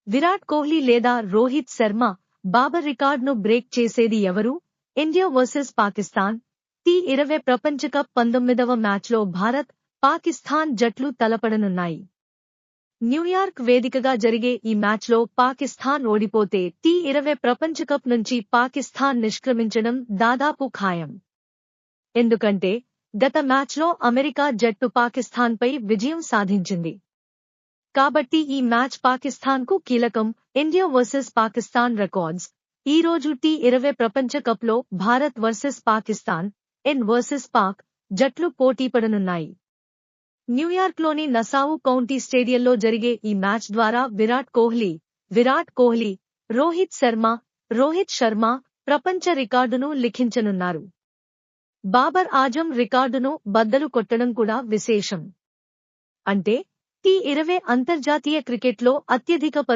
విరాట్ కోహ్లీ లేదా రోహిత్ శర్మ, బాబర్ రికార్డును బ్రేక్ చేసేది ఎవరు? ఇండియా వర్సెస్ పాకిస్తాన్ టీ20 ప్రపంచ కప్ 19వ మ్యాచ్లో భారత్, పాకిస్తాన్ జట్లు తలపడనున్నాయి. న్యూయార్క్ వేదికగా జరిగే ఈ మ్యాచ్లో పాకిస్తాన్ ఓడిపోతే టీ20 ప్రపంచ కప్ నుంచి పాకిస్తాన్ నిష్క్రమించడం దాదాపు ఖాయం. ఎందుకంటే గత మ్యాచ్లో అమెరికా జట్టు పాకిస్తాన్పై విజయం సాధించింది. కాబట్టి ఈ మ్యాచ్ పాకిస్తాన్కు కీలకం. India versus Pakistan records. ఈ రోజు టీ20 ప్రపంచ కప్లో Bharat versus Pakistan, in verses Pak జట్లు పోటీపడనున్నాయి. న్యూయార్క్లోని నసావు కౌంటీ స్టేడియంలో జరిగే ఈ మ్యాచ్ ద్వారా విరాట్ కోహ్లీ, రోహిత్ శర్మ ప్రపంచ రికార్డును లిఖించనున్నారు. బాబర్ ఆజం రికార్డును బద్దలు కొట్టడం కూడా విశేషం. అంటే టీ20 అంతర్జాతీయ క్రికెట్లో అత్యధిక పరుగులు